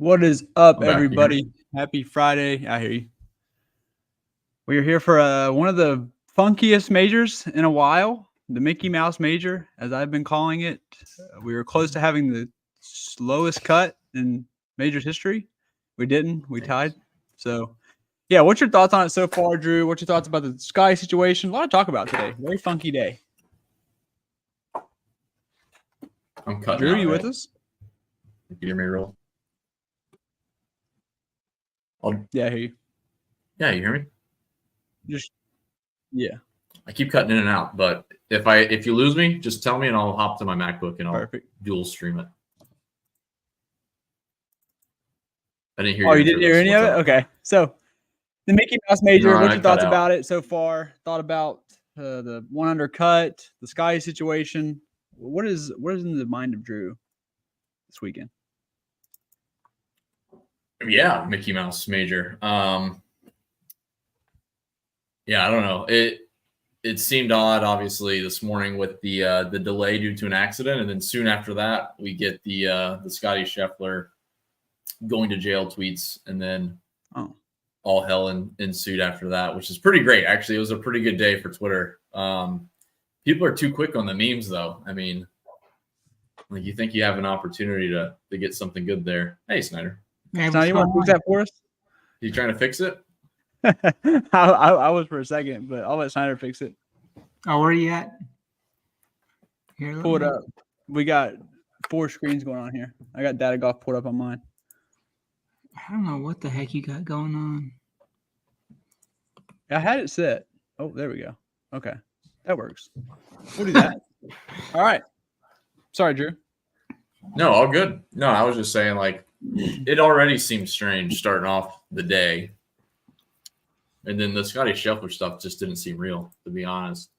What is up, I'm back. everybody? Happy Friday. I hear you. We are here for one of the funkiest majors in a while, the Mickey Mouse Major, as I've been calling it. We were close to having the slowest cut in Majors history. We didn't. We tied. So, yeah, what's your thoughts on it so far, Drew? What's your thoughts about the Sky situation? A lot to talk about today. Very funky day. I'm cutting Drew, out, you right? with us? You can hear me roll? Yeah, I hear you. Yeah, you hear me? Yeah. I keep cutting in and out, but if you lose me, just tell me and I'll hop to my MacBook and I'll dual stream it. I didn't hear you. Oh, you didn't hear any of it? Okay. So, the Mickey Mouse Major, what's your thoughts about it so far? Thought about the one undercut, the Sky situation. What is in the mind of Drew this weekend? Yeah, Mickey Mouse Major. Yeah, I don't know. It seemed odd, obviously, this morning with the delay due to an accident, and then soon after that, we get the Scotty Scheffler going to jail tweets, and then all hell ensued after that, which is pretty great. Actually, it was a pretty good day for Twitter. People are too quick on the memes, though. I mean, like, you think you have an opportunity to get something good there. Hey, Snyder. Snyder, you want to fix that for us? You trying to fix it? I was for a second, but I'll let Snyder fix it. Oh, where are you at? Here, pull it up. We got 4 screens going on here. I got Data Golf pulled up on mine. I don't know what the heck you got going on. I had it set. Oh, there we go. Okay. That works. We'll do that. All right. Sorry, Drew. No, all good. No, I was just saying, like, it already seemed strange starting off the day. And then the Scotty Scheffler stuff just didn't seem real, to be honest.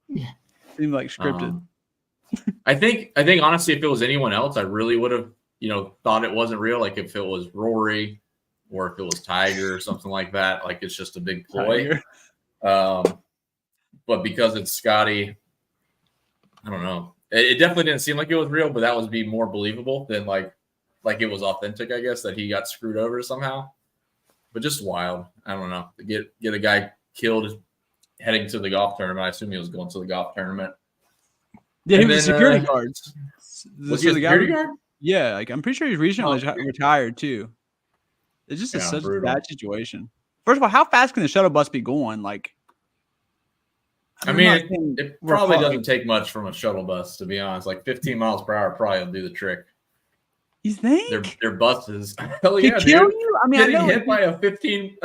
Yeah. Seemed like scripted. I think honestly, if it was anyone else, I really would have, thought it wasn't real. Like if it was Rory or if it was Tiger or something like that, like it's just a big ploy. But because it's Scotty, I don't know. It definitely didn't seem like it was real, but that would be more believable than like it was authentic, I guess, that he got screwed over somehow. But just wild. I don't know. Get a guy killed heading to the golf tournament. I assume he was going to the golf tournament. Yeah, he was a security guard. Was he a security guard? Yeah, like I'm pretty sure he's recently retired too. It's just such a bad situation. First of all, how fast can the shuttle bus be going? Like, I mean, it probably doesn't take much from a shuttle bus, to be honest. Like 15 miles per hour probably will do the trick. You think? Their buses. Hell yeah, kill dude. You? I mean, getting hit by a 15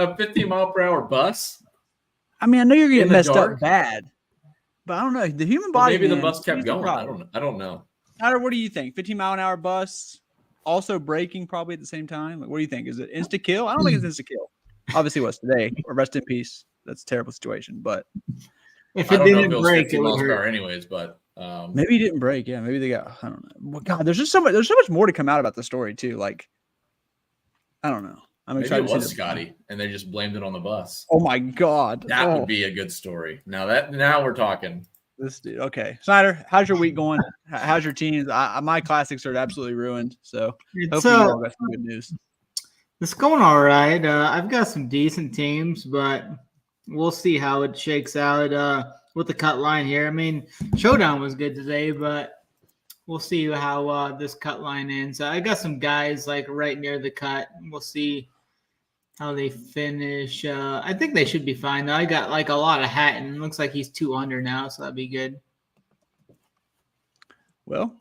mile per hour bus. I mean, I know you're getting messed up bad, but I don't know. The human body. Maybe the bus kept going. I don't know. Tyler, what do you think? 15-mile-an-hour bus, also braking probably at the same time. Like, what do you think? Is it insta kill? I don't think it's insta kill. Obviously, it was today. Or rest in peace. That's a terrible situation. But if it didn't break, it miles per hour anyways. But maybe he didn't break. Yeah, maybe they got. I don't know. Well, God, there's so much more to come out about the story too. Like, I don't know. I'm excited. Maybe it was Scotty, and they just blamed it on the bus. Oh my God, that would be a good story. Now we're talking. This dude. Okay, Snyder, how's your week going? How's your teams? My classics are absolutely ruined. So hopefully you all got some good news. It's going all right. I've got some decent teams, but we'll see how it shakes out with the cut line here. I mean, Showdown was good today, but we'll see how this cut line ends. I got some guys like right near the cut. We'll see how they finish. I think they should be fine, though. I got like a lot of Hatton. Looks like he's 2 under now, so that'd be good. Well,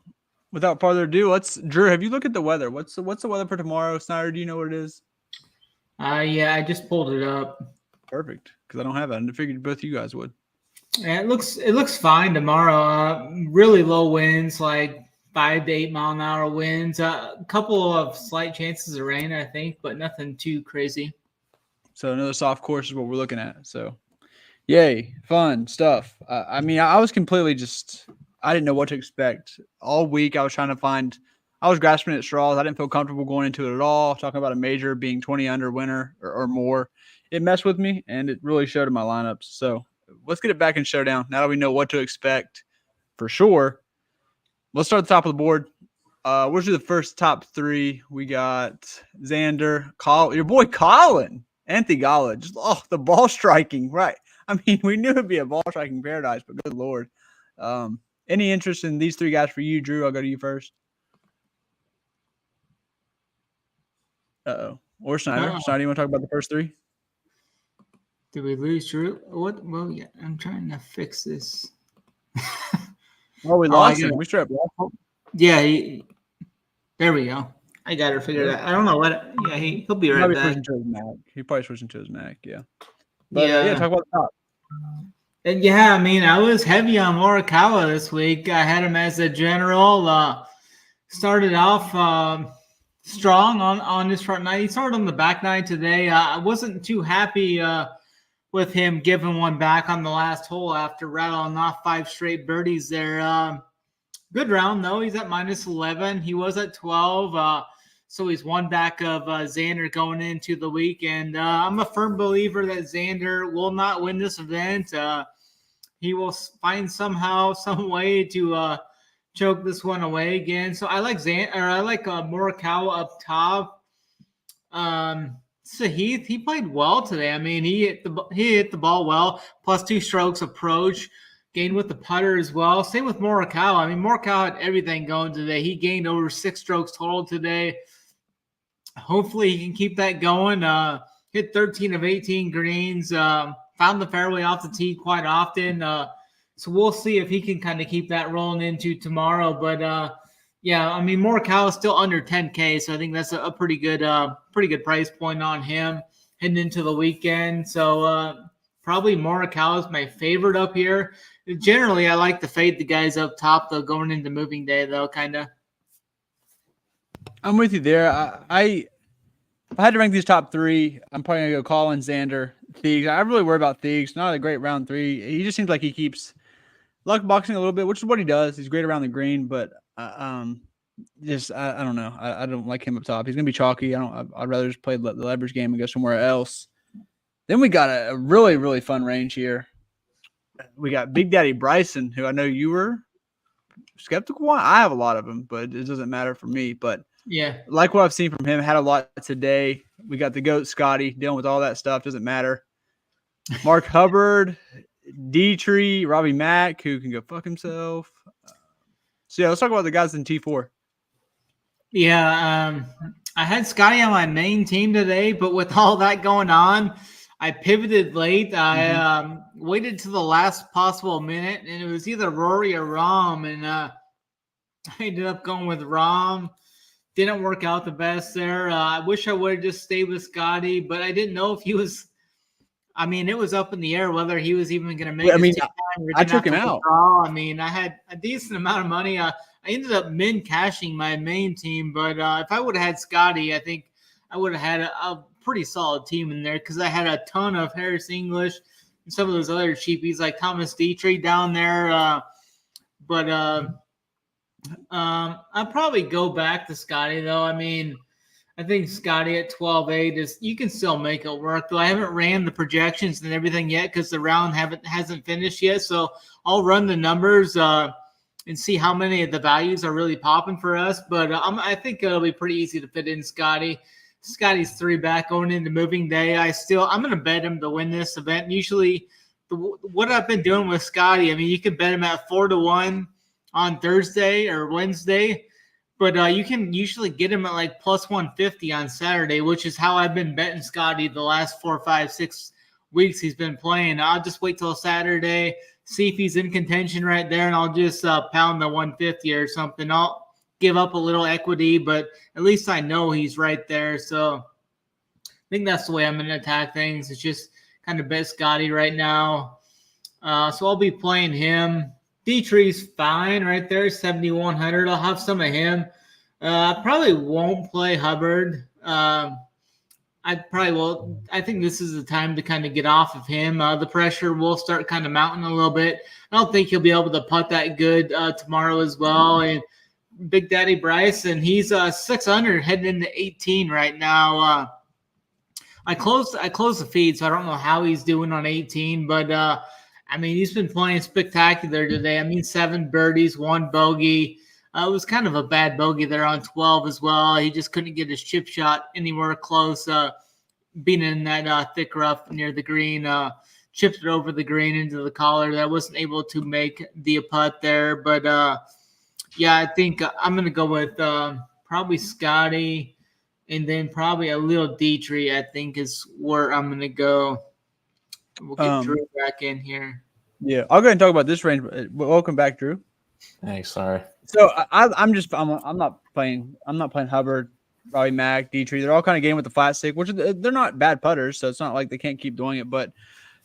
without further ado, Drew, have you looked at the weather? What's the weather for tomorrow? Snyder, do you know what it is? Yeah, I just pulled it up. Perfect, because I don't have it. I figured both of you guys would. Yeah, it looks fine tomorrow. Really low winds, like 5 to 8 mile an hour winds. A couple of slight chances of rain, I think, but nothing too crazy. So another soft course is what we're looking at. So, yay, fun stuff. I mean, I was completely I didn't know what to expect. All week I was grasping at straws. I didn't feel comfortable going into it at all. Talking about a major being 20 under winner or more. It messed with me, and it really showed in my lineups. So let's get it back in Showdown. Now that we know what to expect for sure. Let's start at the top of the board. We'll do the first top three. We got Xander, your boy Colin, Anthony Gala. Just the ball striking, right? I mean, we knew it'd be a ball striking paradise, but good lord. Any interest in these three guys for you, Drew? I'll go to you first. Or Snyder. Oh. Snyder, you want to talk about the first three? Did we lose Drew? What? Well, yeah, I'm trying to fix this. Oh, we lost him. We straight up lost him. Yeah, there we go. I got to figure that. I don't know what. Yeah, he'll be right back. He probably switching to his Mac. Yeah. But yeah, talk about the top. And yeah, I mean, I was heavy on Morikawa this week. I had him as a general. Started off strong on his front nine. He started on the back nine today. I wasn't too happy with him giving one back on the last hole after rattling off 5 straight birdies there. Good round, though. He's at minus 11. He was at 12. So he's one back of Xander going into the weekend. I'm a firm believer that Xander will not win this event. He will find some way to choke this one away again. So I like Morikawa up top. Sahith, he played well today. I mean, he hit the ball well, plus 2 strokes approach. Gained with the putter as well. Same with Morikawa. I mean, Morikawa had everything going today. He gained over 6 strokes total today. Hopefully, he can keep that going. Hit 13 of 18 greens. Found the fairway off the tee quite often. So we'll see if he can kind of keep that rolling into tomorrow. But yeah, I mean, Morikawa is still under 10K, so I think that's a pretty good price point on him heading into the weekend. So probably Morikawa is my favorite up here. Generally, I like to fade the guys up top, though, going into moving day, though, kind of. I'm with you there. If I had to rank these top 3, I'm probably going to go Colin, Xander, Thiegs. I really worry about Thiegs. Not a great round 3. He just seems like he keeps luck boxing a little bit, which is what he does. He's great around the green, but I don't know. I don't like him up top. He's going to be chalky. I'd rather just play the leverage game and go somewhere else. Then we got a really, really fun range here. We got Big Daddy Bryson, who I know you were skeptical on. I have a lot of them, but it doesn't matter for me. But yeah, like what I've seen from him, had a lot today. We got the GOAT Scotty dealing with all that stuff. Doesn't matter. Mark Hubbard, Dietrich, Robbie Mack, who can go fuck himself. So yeah, let's talk about the guys in T4. Yeah, I had Scotty on my main team today, but with all that going on, I pivoted late. I waited to the last possible minute, and it was either Rory or Rahm, and I ended up going with Rahm. Didn't work out the best there. I wish I would have just stayed with Scotty, but I didn't know if he was. I mean, it was up in the air whether he was even going to make. I took him out. I mean, I had a decent amount of money. I ended up cashing my main team, but if I would have had Scotty, I think I would have had a pretty solid team in there because I had a ton of Harris English and some of those other cheapies like Thomas Dietrich down there. But I'll probably go back to Scotty, though. I mean, I think Scotty at 12.8 is you can still make it work. Though I haven't ran the projections and everything yet because the round hasn't finished yet. So I'll run the numbers and see how many of the values are really popping for us. But I think it'll be pretty easy to fit in Scotty. Scotty's 3 back going into moving day. I'm going to bet him to win this event. Usually, what I've been doing with Scotty, I mean, you can bet him at 4-1 on Thursday or Wednesday. But you can usually get him at like plus 150 on Saturday, which is how I've been betting Scotty the last 4, 5, 6 weeks he's been playing. I'll just wait till Saturday, see if he's in contention right there, and I'll just pound the 150 or something. I'll give up a little equity, but at least I know he's right there. So I think that's the way I'm going to attack things. It's just kind of bet Scotty right now. So I'll be playing him. Dietrich's fine right there, 7,100. I'll have some of him. I probably won't play Hubbard. I probably will. I think this is the time to kind of get off of him. The pressure will start kind of mounting a little bit. I don't think he'll be able to putt that good tomorrow as well. And Big Daddy Bryson, he's 600 heading into 18 right now. I closed the feed, so I don't know how he's doing on 18, but I mean, he's been playing spectacular today. I mean, 7 birdies, 1 bogey. It was kind of a bad bogey there on 12 as well. He just couldn't get his chip shot anywhere close. Being in that thick rough near the green, chipped it over the green into the collar. That wasn't able to make the putt there. But, yeah, I think I'm going to go with probably Scotty and then probably a little Dietrich, I think, is where I'm going to go. We'll get Drew back in here. Yeah, I'll go ahead and talk about this range. Welcome back, Drew. Thanks. Sorry. So I'm not playing Hubbard, probably Mac, Dietrich. They're all kind of game with the flat stick, which they're not bad putters, so it's not like they can't keep doing it. But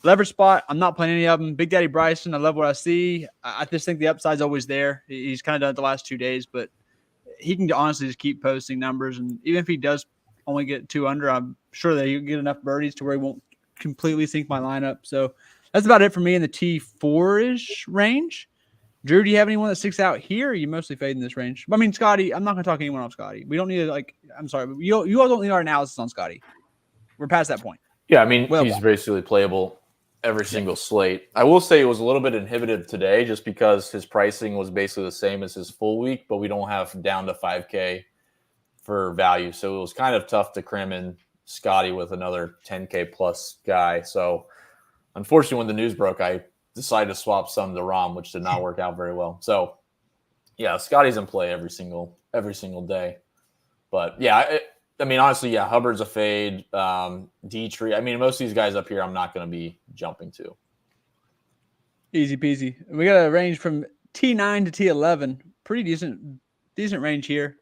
lever spot, I'm not playing any of them. Big Daddy Bryson, I love what I see. I just think the upside's always there. He's kind of done it the last 2 days, but he can honestly just keep posting numbers. And even if he does only get 2 under, I'm sure that he'll get enough birdies to where he won't completely sink my lineup. So that's about it for me in the T4-ish range. Drew, do you have anyone that sticks out here? Or are you mostly fading this range? I mean, Scotty, I'm not going to talk anyone off Scotty. We don't need to, I'm sorry, but you all don't need our analysis on Scotty. We're past that point. Yeah, I mean, he's basically playable every single slate. I will say it was a little bit inhibitive today just because his pricing was basically the same as his full week, but we don't have down to 5K for value. So it was kind of tough to cram in Scotty with another 10K plus guy. So unfortunately, when the news broke, I decided to swap some to Rom, which did not work out very well. So yeah, Scotty's in play every single day. But yeah, I mean, honestly, yeah, Hubbard's a fade. Dietrich. I mean, most of these guys up here, I'm not going to be jumping to. Easy peasy. We got a range from T9 to T11. Pretty decent range here.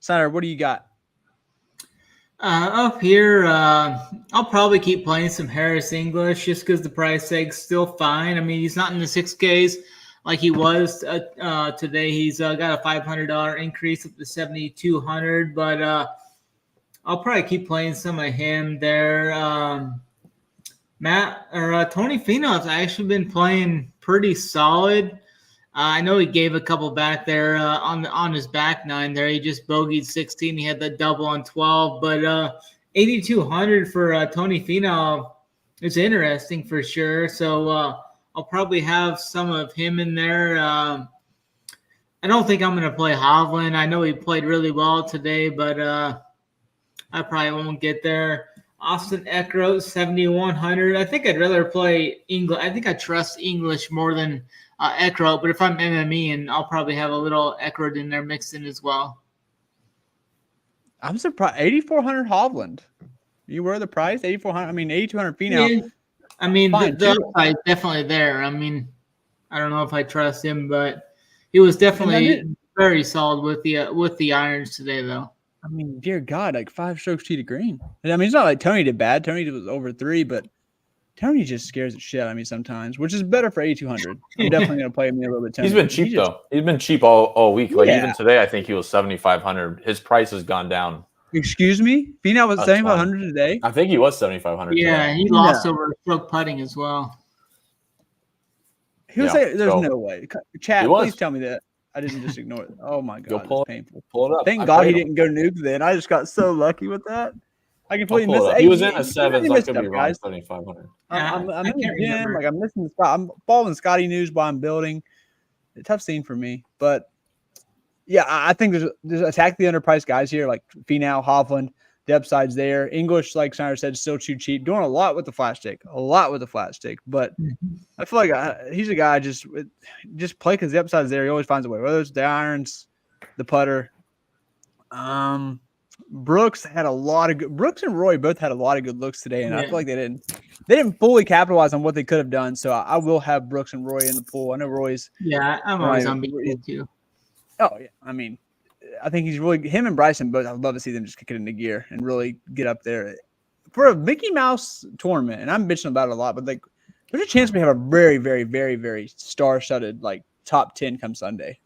Snyder, what do you got? Up here, I'll probably keep playing some Harris English just because the price tag's still fine. I mean, he's not in the 6Ks like he was today. He's got a $500 increase up to 7,200, but I'll probably keep playing some of him there. Tony Finau's actually been playing pretty solid. I know he gave a couple back there on his back nine there. He just bogeyed 16. He had the double on 12, but 8,200 for Tony Finau is interesting for sure. So I'll probably have some of him in there. I don't think I'm going to play Hovland. I know he played really well today, but I probably won't get there. Austin Eckroat, 7,100. I think I'd rather play English. I think I trust English more than Eckroat, but if I'm MME, and I'll probably have a little Eckroat in there mixed in as well. I'm surprised. 8,400 Hovland. You were the price? 8,400. I mean, 8,200 Finau. Yeah. I mean, the upside definitely there. I mean, I don't know if I trust him, but he was definitely very solid with the irons today, though. I mean, dear God, like 5 strokes tee to green. I mean, it's not like Tony did bad. Tony was over 3, but Tony just scares the shit out of me sometimes, which is better for 8,200. I'm definitely going to play him a little bit. Tony. He's been cheap, though. He's been cheap all week. Like, even today, I think he was 7,500. His price has gone down. Excuse me? Finau was 7,500 today? I think he was 7,500 Yeah, today. he lost over stroke putting as well. He was there's no way. Chat, please tell me that. I didn't just ignore it. Oh, my God. It's painful. Pull it up. Thank God he didn't go nuke then. I just got so lucky with that. I completely missed it. He was in a 7, so I could be wrong. 7,500. I'm in the gym. Like, I'm missing the spot. I'm following Scotty news while I'm building. A tough scene for me. But, yeah, I think there's attack the underpriced guys here, like Finau, Hovland. The upside's there. English, like Snyder said, still too cheap. Doing a lot with the flat stick. But I feel like he's a guy just play because the upside's there. He always finds a way. Whether it's the irons, the putter. Brooks and Roy both had a lot of good looks today, and I feel like they didn't fully capitalize on what they could have done. So I will have Brooks and Roy in the pool. I know Roy's. Yeah, I'm always on BT too. Oh yeah, I mean, I think he's really him and Bryson both. I'd love to see them just kick it into gear and really get up there for a Mickey Mouse tournament. And I'm bitching about it a lot, but like, there's a chance we have a very, very, very, very star-studded like top 10 come Sunday,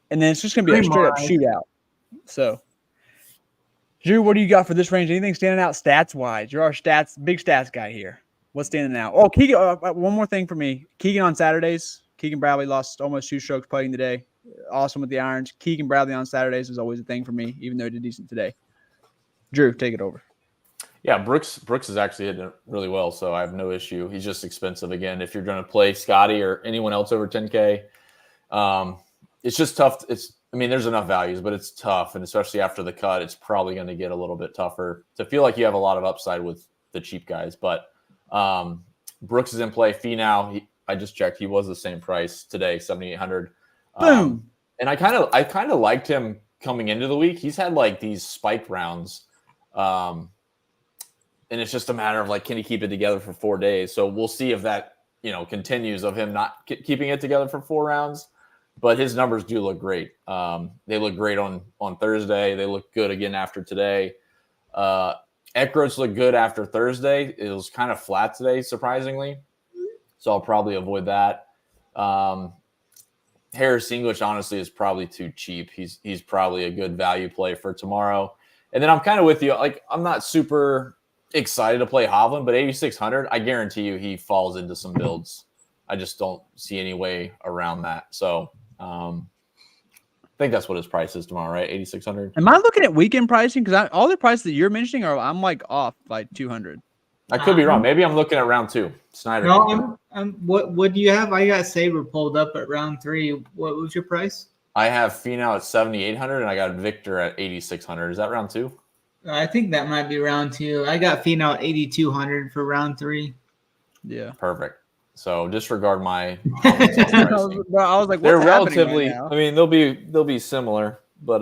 and then it's just gonna be a straight up shootout. So. Drew, what do you got for this range? Anything standing out stats-wise? You're our big stats guy here. What's standing out? Oh, Keegan, one more thing for me. Keegan on Saturdays. Keegan Bradley lost almost 2 strokes putting today. Awesome with the irons. Keegan Bradley on Saturdays is always a thing for me, even though he did decent today. Drew, take it over. Yeah, Brooks is actually hitting it really well, so I have no issue. He's just expensive again. If you're going to play Scotty or anyone else over 10K, it's just tough. There's enough values, but it's tough. And especially after the cut, it's probably going to get a little bit tougher to feel like you have a lot of upside with the cheap guys. But Brooks is in play. Finau, I just checked. He was the same price today, 7,800. Boom. And I kind of liked him coming into the week. He's had like these spike rounds. And it's just a matter of like, can he keep it together for 4 days? So we'll see if that, continues of him not keeping it together for 4 rounds. But his numbers do look great. They look great on Thursday. They look good again after today. Eckroats looked good after Thursday. It was kind of flat today, surprisingly. So I'll probably avoid that. Harris English, honestly, is probably too cheap. He's probably a good value play for tomorrow. And then I'm kind of with you. Like, I'm not super excited to play Hovland, but 8,600, I guarantee you he falls into some builds. I just don't see any way around that. So I think that's what his price is tomorrow, right? 8,600. Am I looking at weekend pricing? Because all the prices that you're mentioning I'm like off by 200. I could be wrong. Maybe I'm looking at round 2. Snyder. No, what do you have? I got Saber pulled up at round 3. What was your price? I have Finau at 7,800 and I got Victor at 8,600. Is that round 2? I think that might be round 2. I got Finau at 8,200 for round 3. Yeah. Perfect. So disregard my. I was like, they're what's relatively. right now? They'll be similar, but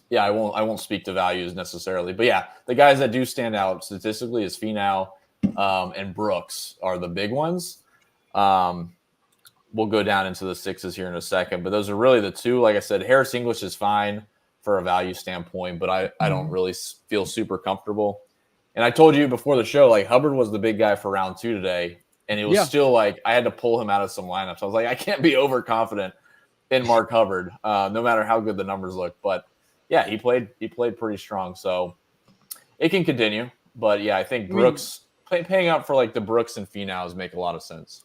yeah, I won't speak to values necessarily, but yeah, the guys that do stand out statistically is Finau and Brooks are the big ones. We'll go down into the 6s here in a second, but those are really the two. Like I said, Harris English is fine for a value standpoint, but I don't really feel super comfortable. And I told you before the show, like Hubbard was the big guy for round 2 today. And it was still like I had to pull him out of some lineups. I was like, I can't be overconfident in Mark Hubbard, no matter how good the numbers look. But yeah, he played pretty strong. So it can continue. But yeah, I think Brooks paying up for like the Brooks and Finaus make a lot of sense.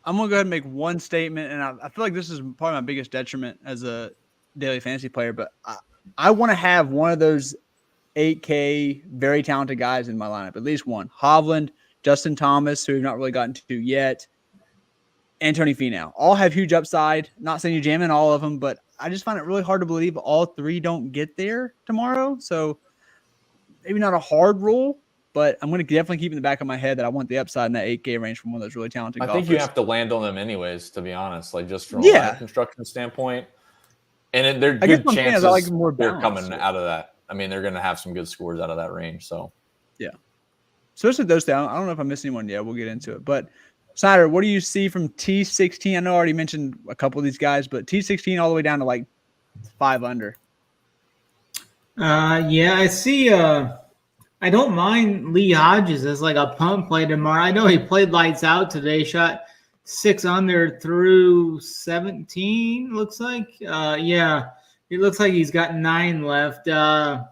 I'm gonna go ahead and make one statement, and I feel like this is probably my biggest detriment as a daily fantasy player. But I want to have one of those 8K very talented guys in my lineup, at least one. Hovland, Justin Thomas, who we've not really gotten to yet, and Tony Finau. All have huge upside. Not saying you jam in all of them, but I just find it really hard to believe all 3 don't get there tomorrow. So maybe not a hard rule, but I'm going to definitely keep in the back of my head that I want the upside in that 8K range from one of those really talented golfers. I think you have to land on them anyways, to be honest, like just from a lineup construction standpoint. And they're good chances they're coming out of that. They're going to have some good scores out of that range. So yeah. Especially those down. I don't know if I missed anyone yet. We'll get into it. But Snyder, what do you see from T16? I know I already mentioned a couple of these guys, but T16 all the way down to like 5 under. Yeah, I see. I don't mind Lee Hodges as like a pump play tomorrow. I know he played lights out today, shot 6 under through 17, looks like. Yeah, it looks like he's got 9 left. I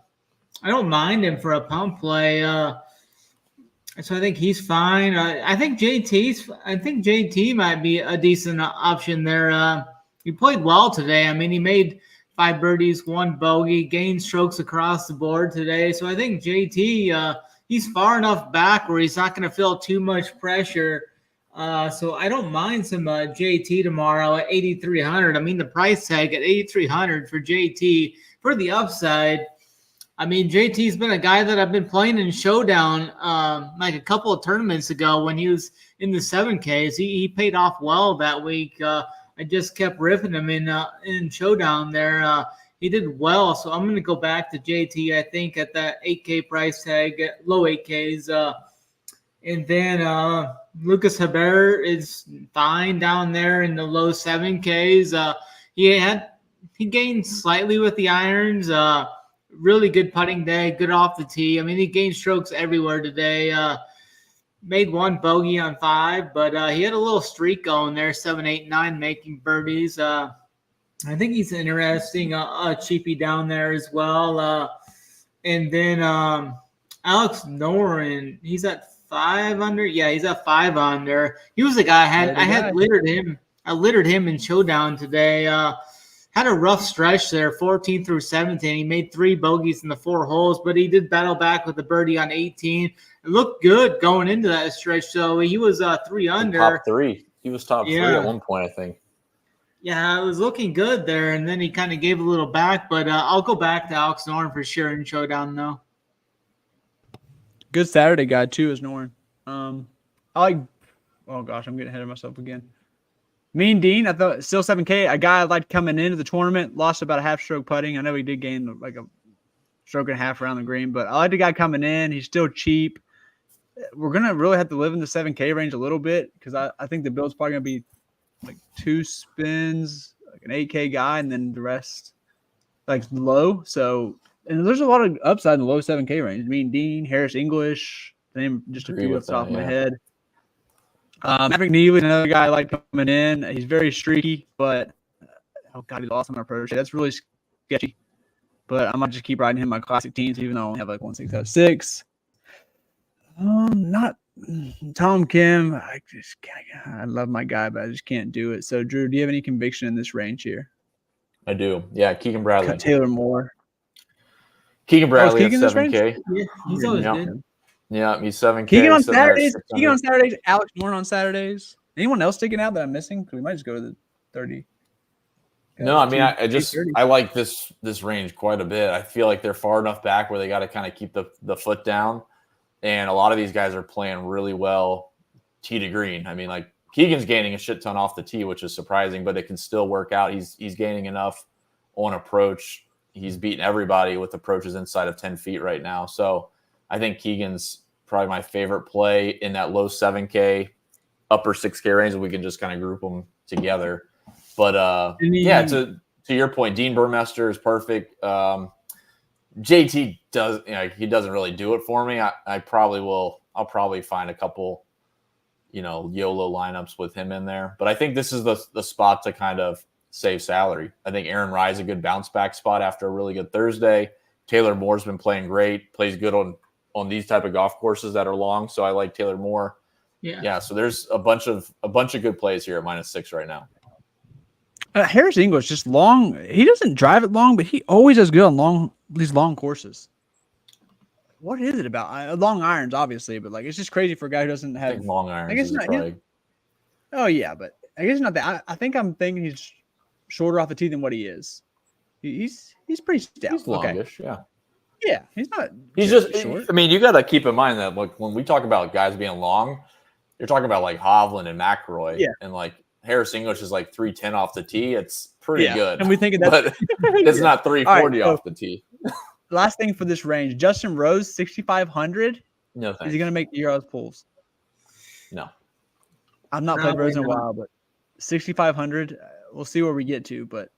don't mind him for a pump play. So I think he's fine. I think JT might be a decent option there. He played well today. He made 5 birdies, 1 bogey, gained strokes across the board today. So I think JT, he's far enough back where he's not going to feel too much pressure. So I don't mind some JT tomorrow at 8,300. The price tag at 8,300 for JT for the upside. JT's been a guy that I've been playing in Showdown like a couple of tournaments ago when he was in the 7Ks. He paid off well that week. I just kept riffing him in Showdown there. He did well, so I'm going to go back to JT, I think, at that 8K price tag, low 8Ks. And then Lucas Herbert is fine down there in the low 7Ks. He gained slightly with the irons. Really good putting day, good off the tee. He gained strokes everywhere today. Made 1 bogey on 5, but he had a little streak going there, 7, 8, 9 making birdies. I think he's interesting. A cheapie down there as well. And then Alex Noren, he's at 5 under. Yeah, he's at 5 under. He was the guy I had littered him. I littered him in Showdown today. Had a rough stretch there, 14 through 17. He made 3 bogeys in the 4 holes, but he did battle back with a birdie on 18. It looked good going into that stretch, so he was 3 under. Top 3. He was top 3 at one point, I think. Yeah, it was looking good there, and then he kind of gave a little back. But I'll go back to Alex Noren for sure in Showdown, though. Good Saturday guy too is Norn. I like. Oh gosh, I'm getting ahead of myself again. Mean Dean, I thought still 7K. A guy I liked coming into the tournament, lost about a half stroke putting. I know he did gain like a stroke and a half around the green, but I like the guy coming in. He's still cheap. We're gonna really have to live in the 7K range a little bit because I think the build's probably gonna be like 2 spins, like an 8K guy, and then the rest like low. So, and there's a lot of upside in the low 7K range. Mean Dean, Harris English, to name just a Agree few with off the top of that, my yeah. head. Maverick Neely, another guy I like coming in. He's very streaky, but oh god, he lost on my approach. That's really sketchy. But I might just keep riding him my classic teams, even though I only have like 1.606. Not Tom Kim. I love my guy, but I just can't do it. So, Drew, do you have any conviction in this range here? I do. Yeah, Keegan Bradley. Cut Taylor Moore. Keegan Bradley at Keegan this range? 7K. Yeah, he's always Yeah. good. Yeah, he's 7K. Keegan on sitting there at Saturdays. 600. Keegan on Saturdays. Alex Moore on Saturdays. Anyone else sticking out that I'm missing? Because we might just go to the 30. No, I mean, I 230. like this range quite a bit. I feel like they're far enough back where they got to kind of keep the foot down. And a lot of these guys are playing really well tee to green. I mean, like Keegan's gaining a shit ton off the tee, which is surprising, but it can still work out. He's gaining enough on approach. He's beating everybody with approaches inside of 10 feet right now. So I think Keegan's probably my favorite play in that low 7K, upper 6K range. We can just kind of group them together. But yeah, to your point, Dean Burmester is perfect. JT does, he doesn't really do it for me. I'll probably find a couple, YOLO lineups with him in there. But I think this is the spot to kind of save salary. I think Aaron Rye's a good bounce back spot after a really good Thursday. Taylor Moore's been playing great, plays good on these type of golf courses that are long. So I like Taylor Moore. Yeah. So there's a bunch of good plays here at -6 right now. Harris English just long. He doesn't drive it long, but he always does good on these long courses. What is it about long irons? Obviously, but like it's just crazy for a guy who doesn't have long irons. I guess not. Probably... Oh yeah, but I guess not that. I think I'm thinking he's shorter off the tee than what he is. He's pretty stout. He's longish, yeah. Yeah, he's not. He's just short. I mean, you got to keep in mind that like when we talk about guys being long, you're talking about like Hovland and McIlroy, and like Harris English is like 310 off the tee. It's pretty good, and we think that, but it's not 340 off the tee. Last thing for this range, Justin Rose 6,500. No, thanks. Is he going to make the Euros pools? No, I've not played Rose in a while, but 6,500. We'll see where we get to, but.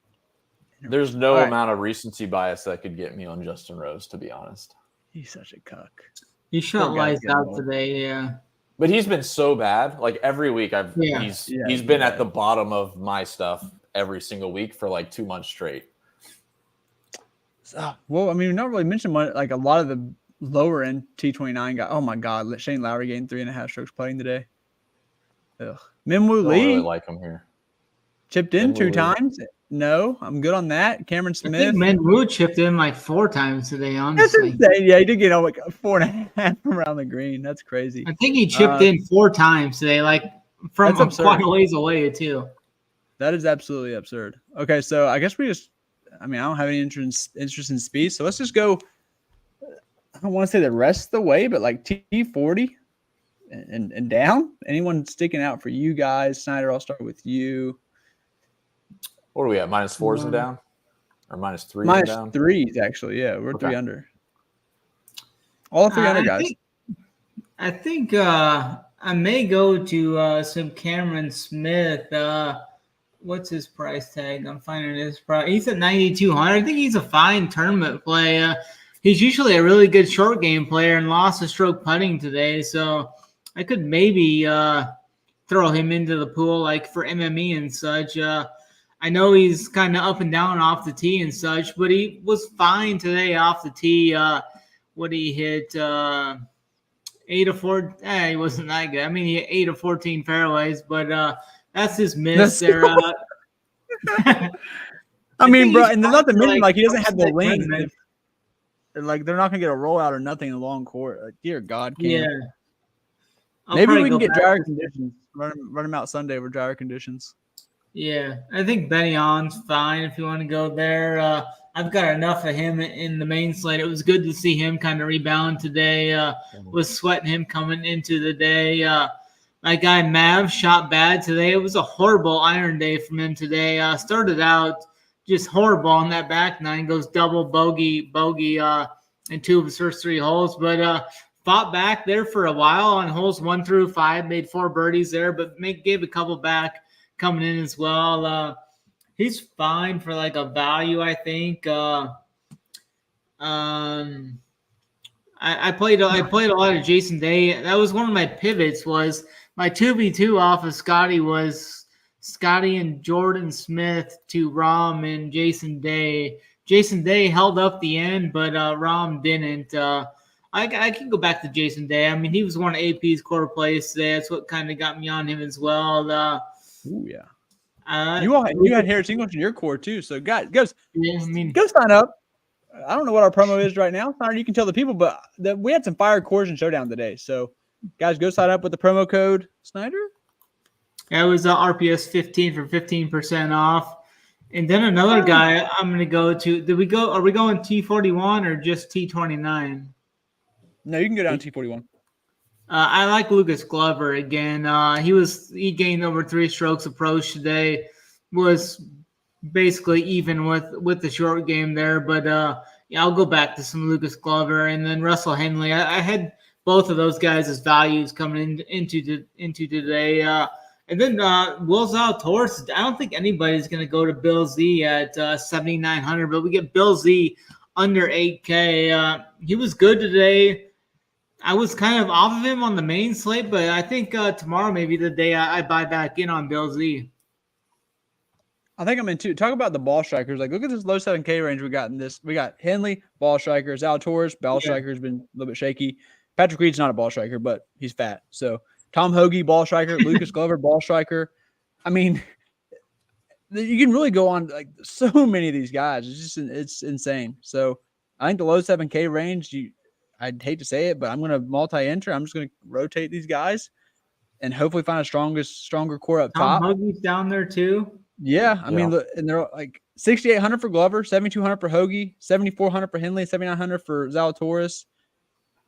There's no amount of recency bias that could get me on Justin Rose, to be honest. He's such a cuck. He shot lights out today, yeah. But he's been so bad. Like every week, he's been at the bottom of my stuff every single week for like 2 months straight. Well, I mean, not really mentioned much, like a lot of the lower end T29 guys. Oh my God, Shane Lowry gained 3.5 strokes putting today. Ugh. Minwoo Lee really like him here. Chipped in 2 times. No, I'm good on that. Cameron Smith. I think Minwoo chipped in like 4 times today, honestly. That's insane. Yeah, he did get like 4.5 around the green. That's crazy. I think he chipped in 4 times today, like from quite a ways away too. That is absolutely absurd. Okay, so I guess I don't have any interest in speed, so let's just go. I don't want to say the rest of the way, but like T40 and down. Anyone sticking out for you guys? Snyder, I'll start with you. What are we at? -4s and down? Or -3s and down? -3s, actually. Yeah, we're 3 under. All 3 under, guys. I think I may go to some Cameron Smith. What's his price tag? I'm finding his price. He's at 9,200. I think he's a fine tournament play. He's usually a really good short game player and lost a stroke putting today. So I could maybe throw him into the pool like for MME and such. I know he's kind of up and down off the tee and such, but he was fine today off the tee. What he hit 8 of 4. He wasn't that good. I mean, he hit 8 of 14 fairways, but that's his miss there. I mean, bro, and not to mention, like, he doesn't have the length. Like, they're not going to get a rollout or nothing in a long court. Like, dear God, Cam. Yeah. Maybe we can get drier conditions. Run him out Sunday with drier conditions. Yeah, I think Benny On's fine if you want to go there. I've got enough of him in the main slate. It was good to see him kind of rebound today. Was sweating him coming into the day. My guy Mav shot bad today. It was a horrible iron day from him today. Started out just horrible on that back nine. Goes double bogey in 2 of his first 3 holes. But fought back there for a while on holes 1 through 5. Made 4 birdies there, but gave a couple back coming in as well. He's fine for like a value, I think. I played a lot of Jason Day. That was one of my pivots. Was my 2v2 off of Scotty was Scotty and Jordan Smith to Rahm and Jason Day. Jason Day held up the end, but Rahm didn't. I can go back to Jason Day. I mean, he was one of AP's core plays today. That's what kind of got me on him as well. Ooh, yeah. You had Harris English in your core too. So guys, go sign up. I don't know what our promo is right now. You can tell the people, but we had some fire cores and showdown today. So guys, go sign up with the promo code Snyder. That was RPS 15 for 15% off. And then another guy I'm going to go to. Are we going T41 or just T29? No, you can go down T41. I like Lucas Glover again. He gained over 3 strokes approach today. Was basically even with the short game there, but yeah, I'll go back to some Lucas Glover and then Russell Henley. I had both of those guys as values coming into today. And then Will Zalatoris. I don't think anybody's going to go to Bill Z at 7,900, but we get Bill Z under 8K. He was good today. I was kind of off of him on the main slate, but I think tomorrow may be the day I buy back in on Bill Z. I think I'm in too. Talk about the ball strikers. Like, look at this low 7K range we got in this. We got Henley, ball striker. Zalatoris, ball striker has been a little bit shaky. Patrick Reed's not a ball striker, but he's fat. So Tom Hoagie, ball striker. Lucas Glover, ball striker. I mean, you can really go on like so many of these guys. It's insane. So I think the low 7K range, I'd hate to say it, but I'm going to multi-enter. I'm just going to rotate these guys and hopefully find a stronger core up top. Tom Hoagie's down there too. Yeah, I mean, and they're like 6,800 for Glover, 7,200 for Hoagie, 7,400 for Henley, 7,900 for Zalatoris.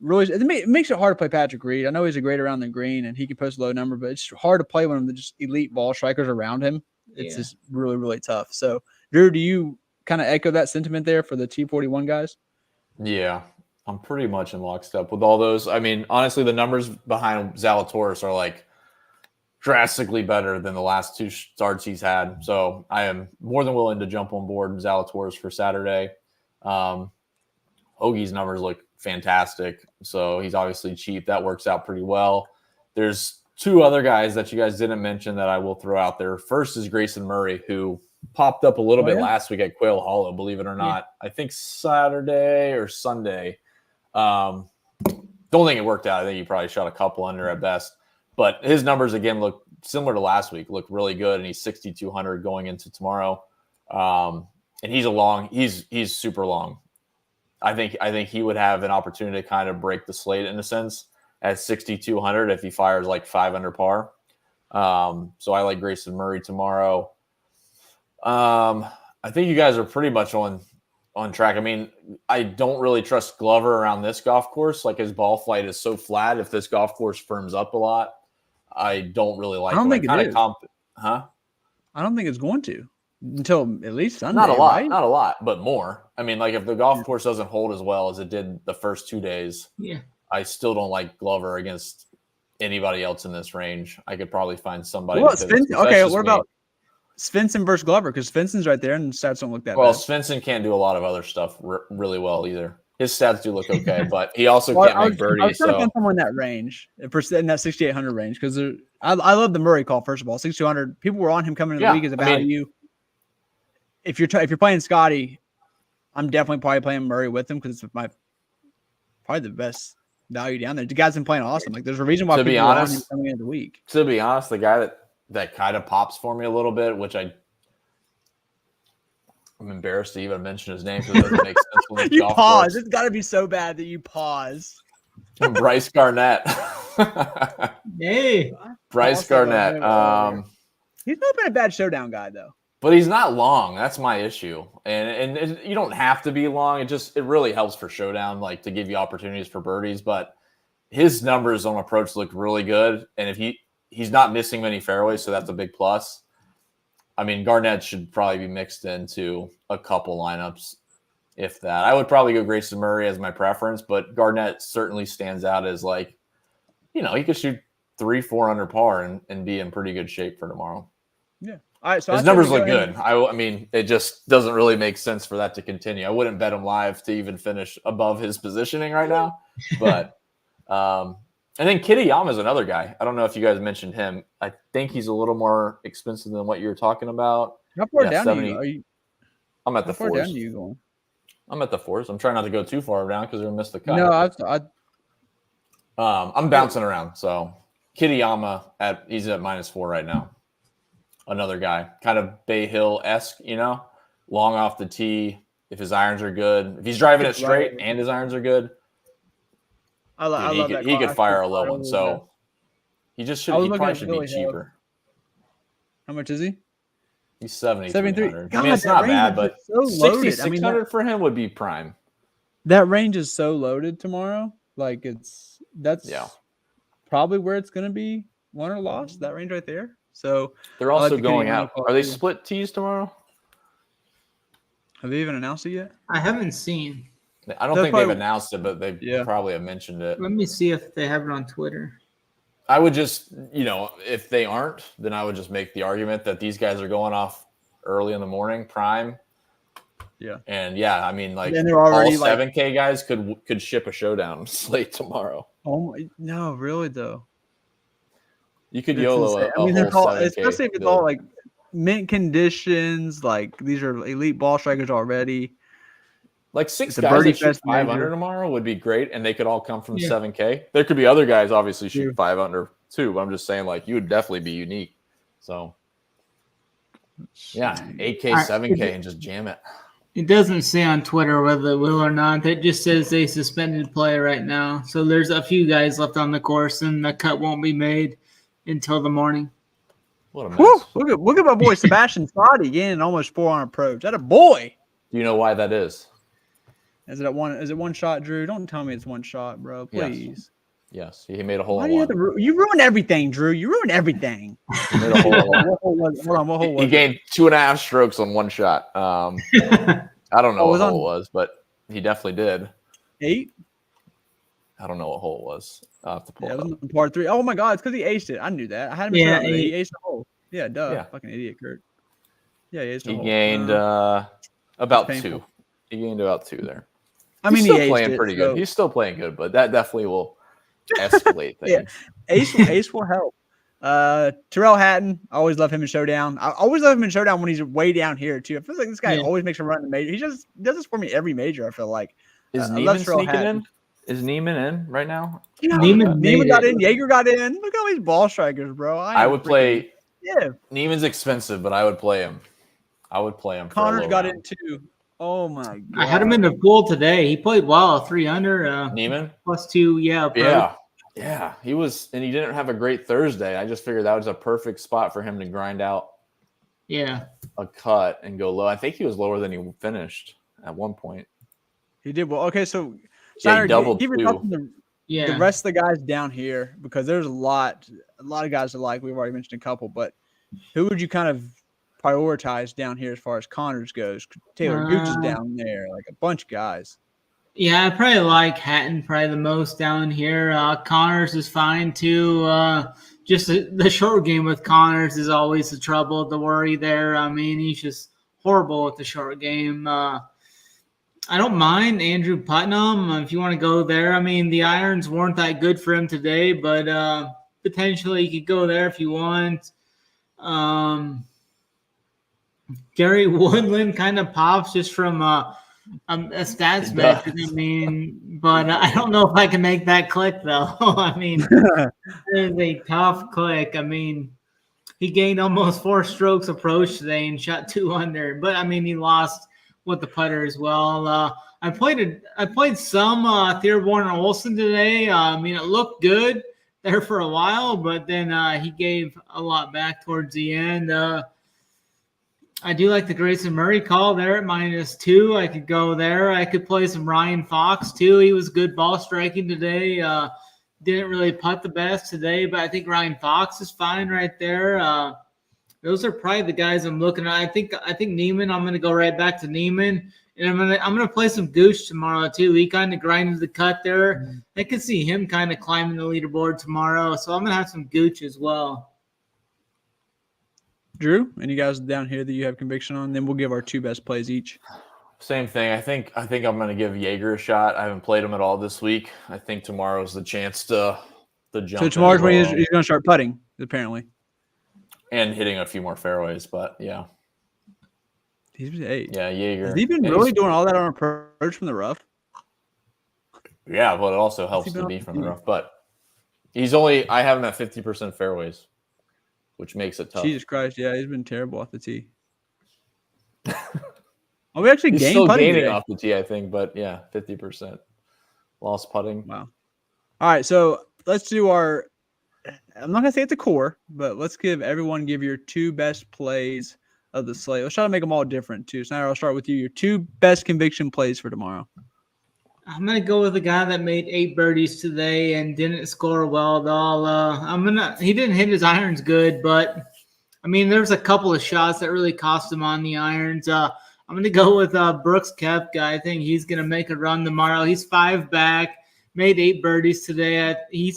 Really, it makes it hard to play Patrick Reed. I know he's a great around the green and he can post a low number, but it's hard to play when there's just elite ball strikers around him. It's just really, really tough. So, Drew, do you kind of echo that sentiment there for the T41 guys? Yeah, I'm pretty much in lockstep with all those. I mean, honestly, the numbers behind Zalatoris are like drastically better than the last 2 starts he's had. So I am more than willing to jump on board Zalatoris for Saturday. Hoagie's numbers look fantastic. So he's obviously cheap. That works out pretty well. There's 2 other guys that you guys didn't mention that I will throw out there. First is Grayson Murray, who popped up a little bit last week at Quail Hollow, believe it or not. I think Saturday or Sunday. Don't think it worked out. I think he probably shot a couple under at best. But his numbers, again, look similar to last week, look really good, and he's 6,200 going into tomorrow. And he's super long. I think he would have an opportunity to kind of break the slate in a sense at 6,200 if he fires like 5 under par. So I like Grayson Murray tomorrow. I think you guys are pretty much on track. I mean, I don't really trust Glover around this golf course. Like, his ball flight is so flat. If this golf course firms up a lot, I don't really like. I don't think it is. Huh? I don't think it's going to until at least Sunday. Not a lot, right? not a lot, but more. I mean, like, if the golf course doesn't hold as well as it did the first 2 days, I still don't like Glover against anybody else in this range. I could probably find somebody. Well, what about Svensson versus Glover? Because Svensson's right there, and the stats don't look that bad. Well, Svensson can't do a lot of other stuff really well either. His stats do look okay, but he also can't make birdies. I was trying to find someone in that range, in that 6,800 range, because I love the Murray call. First of all, 6,200 people were on him coming into the league as a value. If you're playing Scotty, I'm definitely probably playing Murray with him because it's probably the best value down there. The guy's been playing awesome. Like, there's a reason why people are on him coming into the week. To be honest, the guy that kind of pops for me a little bit, which I'm embarrassed to even mention his name because it doesn't make sense. When you pause. It's got to be so bad that you pause. Bryce Garnett. Hey, Bryce Garnett. He's not been a bad showdown guy though. But he's not long. That's my issue. And you don't have to be long. It really helps for showdown, like to give you opportunities for birdies. But his numbers on approach look really good. And if he's not missing many fairways, so that's a big plus. I mean, Garnett should probably be mixed into a couple lineups, if that. I would probably go Grayson Murray as my preference, but Garnett certainly stands out as like, he could shoot 3-4 under par and be in pretty good shape for tomorrow. Yeah. All right, so his numbers look good. I mean, it just doesn't really make sense for that to continue. I wouldn't bet him live to even finish above his positioning right now. But and then Kitayama is another guy. I don't know if you guys mentioned him. I think he's a little more expensive than what you were talking about. How far down are you? I'm at the How far fours. down are you going? I'm at the fours. I'm trying not to go too far down because we'll miss the cut. No, I'm bouncing around. So Kitayama he's at -4 right now. Another guy, kind of Bay Hill-esque, long off the tee. If his irons are good, if he's driving it straight and his irons are good, I love that. He could fire a low one. So he just should. He probably should be cheaper. How much is he? He's 7,300. I mean, it's that not range bad, is but so loaded. 6,600 for him would be prime. That range is so loaded tomorrow. Like that's probably where it's going to be won or lost. That range right there. So they're also going out. Are they split tees tomorrow? Have they even announced it yet? I haven't seen. I don't think they've announced it, but they probably have mentioned it. Let me see if they have it on Twitter. I would just, if they aren't, then I would just make the argument that these guys are going off early in the morning, prime. Yeah. And I mean, like they're already all 7K guys could ship a showdown slate tomorrow. Oh no, really though. You could YOLO a whole 7K especially if it's all like mint conditions. Like these are elite ball strikers already. Like 6 guys that shoot 5 under tomorrow would be great, and they could all come from 7K. There could be other guys obviously shoot 5 under too, but I'm just saying like you would definitely be unique. So 8K, 7K, and just jam it. It doesn't say on Twitter whether it will or not. It just says they suspended play right now. So there's a few guys left on the course, and the cut won't be made until the morning. What a mess. Woo, look at my boy Sebastian Sadi getting almost 4 on approach. That a boy. Do you know why that is? Is it one shot, Drew? Don't tell me it's one shot, bro. Please. Yes. He made a hole. Why do you ruined everything, Drew. You ruined everything. He made a hole. Hold on, what hole was he gained 2.5 strokes on one shot. I don't know what hole it was, but he definitely did. 8? I don't know what hole it was. I'll have to pull it was up. Part 3. Oh my God, it's because he aced it. I knew that. I had him. He aced the hole. Yeah, duh. Yeah. Fucking idiot, Kurt. Yeah, he aced the hole. He gained about 2. He gained about 2 there. I mean, he's still playing pretty good. He's still playing good, but that definitely will escalate things. Ace will help. Terrell Hatton, I always love him in Showdown. I always love him in Showdown when he's way down here too. I feel like this guy always makes a run in major. He just does this for me every major. I feel like. Is Neiman sneaking in? Is Neiman in right now? Neiman got in. Jaeger got in. Look at all these ball strikers, bro. I would play. Yeah. Neiman's expensive, but I would play him. Connors got in too. Oh my God. I had him in the pool today. He played well, 3 under. Neiman +2, Yeah, he was, and he didn't have a great Thursday. I just figured that was a perfect spot for him to grind out a cut and go low. I think he was lower than he finished at one point. He did well. Okay, so he doubled the rest of the guys down here, because there's a lot of guys that like. We've already mentioned a couple, but who would you kind of prioritize down here as far as Connors goes? Taylor Gooch is down there, like a bunch of guys. Yeah, I probably like Hatton probably the most down here. Connors is fine too. Just the short game with Connors is always the trouble, the worry there. I mean, he's just horrible with the short game. I don't mind Andrew Putnam if you want to go there. I mean, the irons weren't that good for him today, but potentially you could go there if you want. Gary Woodland kind of pops just from a stats metric. I mean, but I don't know if I can make that click though. I mean, it is a tough click. I mean, he gained almost 4 strokes approach today and shot 2 under. But I mean, he lost with the putter as well. I played some Theo Warner Olsen today. I mean, it looked good, there for a while, but then he gave a lot back towards the end. I do like the Grayson Murray call there at -2. I could go there. I could play some Ryan Fox too. He was good ball striking today. Didn't really putt the best today, but I think Ryan Fox is fine right there. Those are probably the guys I'm looking at. I think Neiman. I'm going to go right back to Neiman, and I'm gonna play some Gooch tomorrow too. He kind of grinded the cut there. I could see him kind of climbing the leaderboard tomorrow, so I'm gonna have some Gooch as well. Drew, any guys down here that you have conviction on? Then we'll give our 2 best plays each. Same thing. I think I'm going to give Jaeger a shot. I haven't played him at all this week. I think tomorrow's the chance to jump. So tomorrow's when in he's going to start putting, apparently, and hitting a few more fairways. But yeah, he's been 8. Yeah, Jaeger. Has he been really doing all that on approach from the rough? Yeah, but it also helps to be from the rough. But I have him at 50% fairways, which makes it tough. Jesus Christ, yeah, he's been terrible off the tee. Oh, we actually He's gained still putting gaining today. off the tee, I think, but yeah, 50% lost putting. Wow. All right, so let's do our. I'm not gonna say it's a core, but let's give your 2 best plays of the slate. Let's try to make them all different too. Snyder, I'll start with you. Your 2 best conviction plays for tomorrow. I'm gonna go with the guy that made 8 birdies today and didn't score well at all. He didn't hit his irons good, but I mean, there's a couple of shots that really cost him on the irons. I'm gonna go with Brooks Koepka. I think he's gonna make a run tomorrow. He's 5 back, made 8 birdies today. He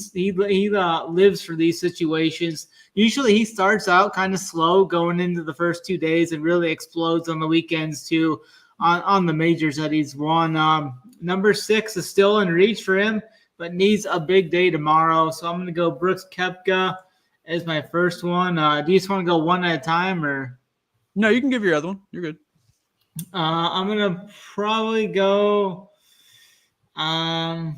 lives for these situations. Usually he starts out kind of slow going into the first 2 days and really explodes on the weekends too. On the majors that he's won. Number 6 is still in reach for him, but needs a big day tomorrow. So I'm going to go Brooks Koepka as my first one. Do you just want to go one at a time, or? No, you can give your other one. You're good. I'm going to probably go. I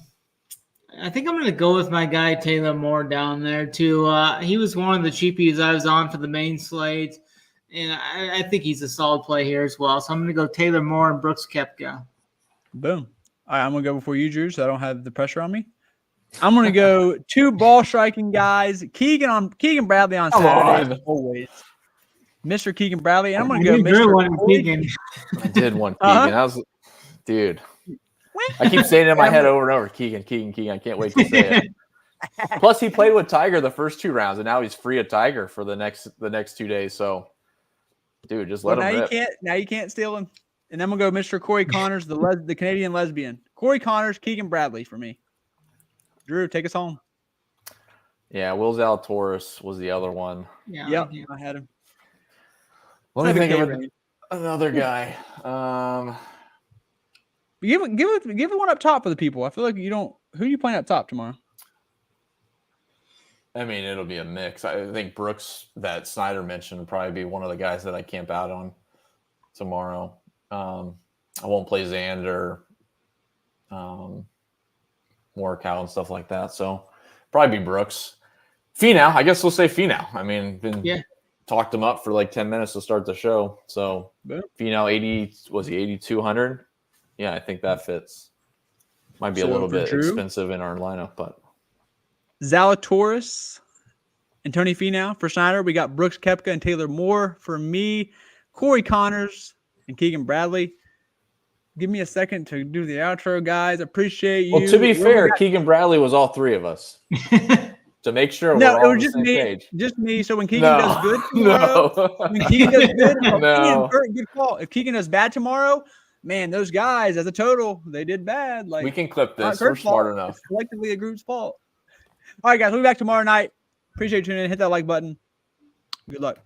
think I'm going to go with my guy Taylor Moore down there too. He was one of the cheapies I was on for the main slate. And I think he's a solid play here as well. So I'm going to go Taylor Moore and Brooks Koepka. Boom. All right, I'm going to go before you, Drew, so I don't have the pressure on me. I'm going to go 2 ball striking guys. Keegan Bradley on Saturday, always. Mr. Keegan Bradley. And I'm going to go Mr. Keegan. I did one Keegan. Dude. I keep saying it in my head over and over. Keegan. I can't wait to say it. Plus, he played with Tiger the first 2 rounds, and now he's free of Tiger for the next 2 days. So, dude, just let him rip. Now you can't steal him. And then we'll go Mr. Corey Connors, the Canadian lesbian. Corey Connors, Keegan Bradley for me. Drew, take us home. Yeah, Will Zalatoris was the other one. Yeah, yep, I had him. Let me think of another guy. Give it one up top for the people. I feel like you don't. Who are you playing up top tomorrow? I mean, it'll be a mix. I think Brooks, that Snyder mentioned, will probably be one of the guys that I camp out on tomorrow. I won't play Xander, Morikawa and stuff like that. So probably be Brooks. Finau, I guess we'll say Finau. I mean, talked him up for like 10 minutes to start the show. So Finau 8,200? Yeah, I think that fits. Might be a little bit expensive in our lineup, but Zalatoris and Tony Finau for Snyder. We got Brooks Koepka and Taylor Moore for me. Corey Connors and Keegan Bradley. Give me a second to do the outro, guys. Appreciate you. Well, to be fair, Keegan Bradley was all 3 of us. To make sure we're all on the same page. Just me. So when Keegan does good tomorrow, when Keegan does good, good call. If Keegan does bad tomorrow, man, those guys as a total, they did bad. Like, we can clip this. We're smart enough. It's collectively the group's fault. All right, guys, we'll be back tomorrow night. Appreciate you tuning in. Hit that like button. Good luck.